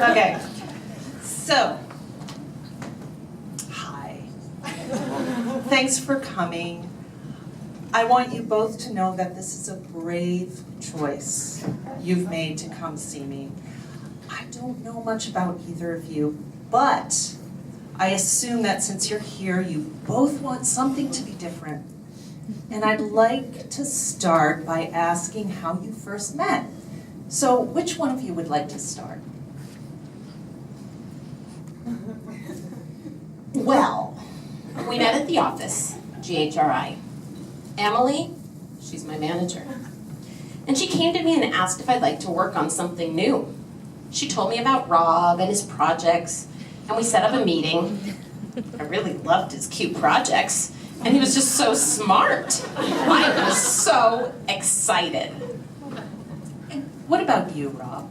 Okay, so, hi. Thanks for coming. I want you both to know that this is a brave choice you've made to come see me. I don't know much about either of you, but I assume that since you're here, you both want something to be different. And I'd like to start by asking how you first met. So which one of you would like to start? Well, we met at the office, GHRI. Emily, she's my manager. And she came to me and asked if I'd like to work on something new. She told me about Rob and his projects, and we set up a meeting. I really loved his cute projects, and he was just so smart. I was so excited. And what about you, Rob?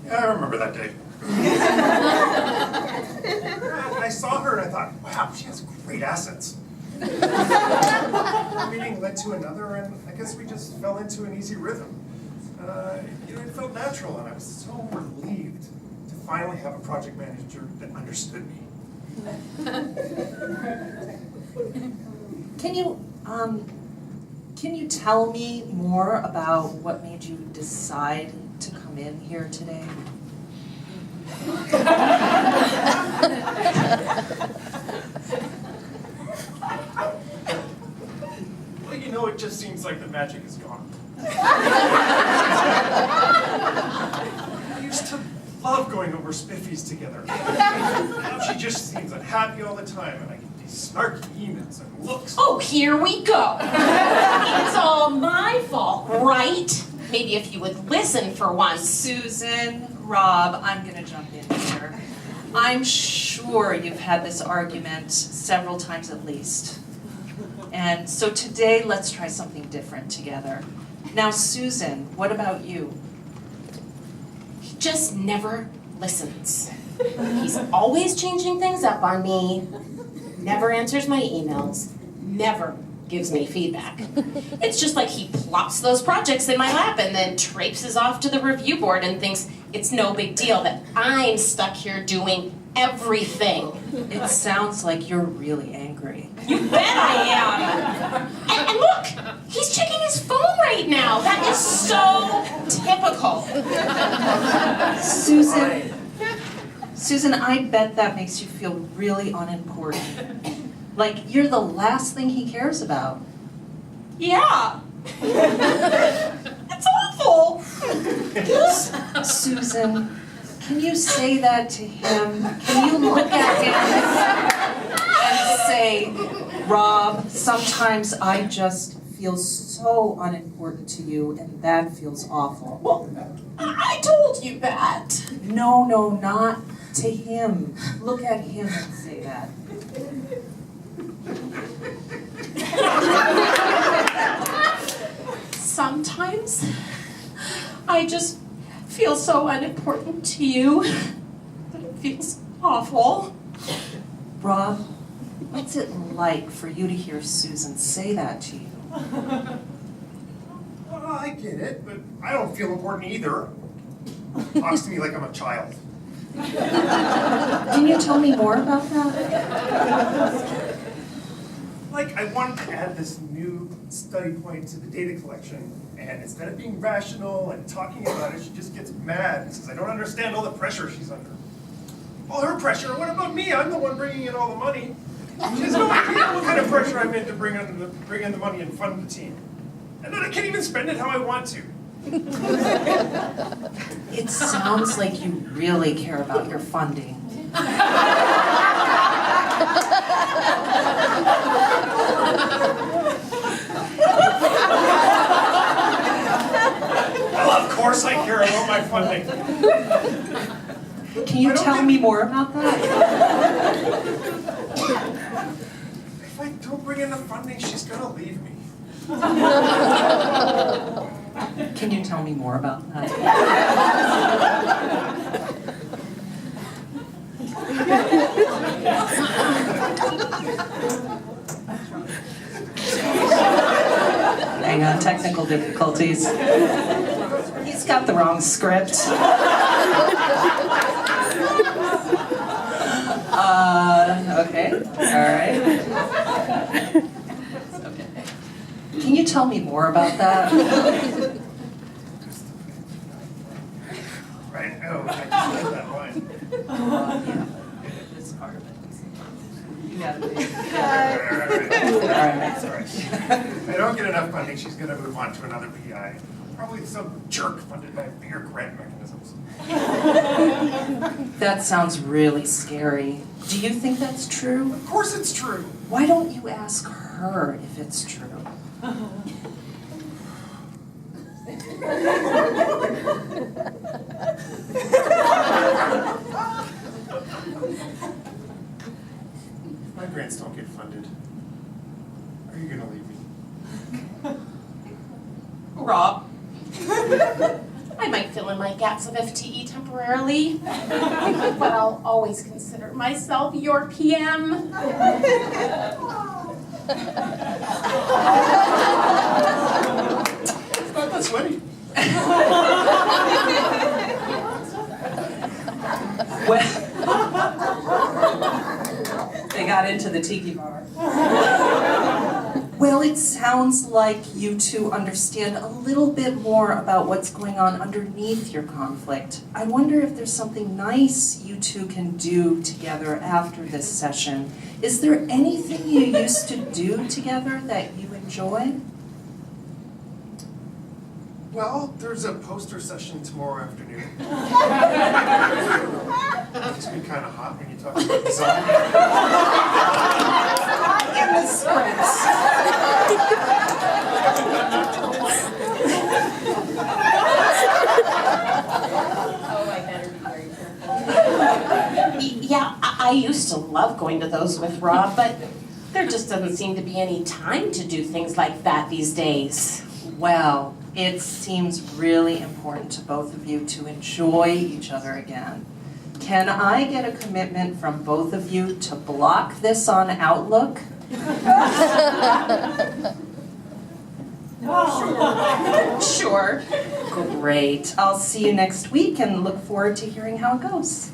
Yeah, I remember that day. I saw her and I thought, wow, she has great assets. One meeting led to another, and I guess we just fell into an easy rhythm. It felt natural, and I was so relieved to finally have a project manager that understood me. Can you tell me more about what made you decide to come in here today? Well, it just seems like the magic is gone. We used to love going over spiffies together. Now she just seems unhappy all the time, and I get these snarky emails and looks. Oh, here we go. It's all my fault, right? Maybe if you would listen for once. Susan, Rob, I'm gonna jump in here. I'm sure you've had this argument several times at least. And so today, let's try something different together. Now, Susan, what about you? He just never listens. He's always changing things up on me, never answers my emails, never gives me feedback. It's just like he plops those projects in my lap and then traipses off to the review board and thinks it's no big deal that I'm stuck here doing everything. It sounds like you're really angry. You bet I am. And look, he's checking his phone right now. That is so typical. Susan, I bet that makes you feel really unimportant. Like you're the last thing he cares about. Yeah. It's awful. Susan, can you say that to him? Can you look at him and say, Rob, sometimes I just feel so unimportant to you, and that feels awful. Well, I told you that. No, not to him. Look at him and say that. Sometimes I just feel so unimportant to you that it feels awful. Rob, what's it like for you to hear Susan say that to you? Oh, I get it, but I don't feel important either. Talks to me like I'm a child. Can you tell me more about that? Like, I wanted to add this new study point to the data collection, and instead of being rational and talking about it, she just gets mad and says, I don't understand all the pressure she's under. All her pressure? What about me? I'm the one bringing in all the money. She has no idea what kind of pressure I'm in to bring in the money and fund the team. And then I can't even spend it how I want to. It sounds like you really care about your funding. Well, of course I care about my funding. Can you tell me more about that? If I don't bring in the funding, she's gonna leave me. Can you tell me more about that? Hang on, technical difficulties. He's got the wrong script. Okay, all right. Okay. Can you tell me more about that? Right? Oh, I just read that line. Yeah, it's part of it. You gotta be. Alright, sorry. If I don't get enough funding, she's gonna move on to another PI. Probably some jerk funded by bigger grant mechanisms. That sounds really scary. Do you think that's true? Of course it's true. Why don't you ask her if it's true? If my grants don't get funded, are you gonna leave me? Rob. I might fill in my gaps of FTE temporarily, but I'll always consider myself your PM. It's not that sweaty. They got into the tiki bar. Well, it sounds like you two understand a little bit more about what's going on underneath your conflict. I wonder if there's something nice you two can do together after this session. Is there anything you used to do together that you enjoy? Well, there's a poster session tomorrow afternoon. It makes me kind of hot when you talk about design. In the scripts. Yeah, I used to love going to those with Rob, but there just doesn't seem to be any time to do things like that these days. Well, it seems really important to both of you to enjoy each other again. Can I get a commitment from both of you to block this on Outlook? Sure. Great. I'll see you next week and look forward to hearing how it goes.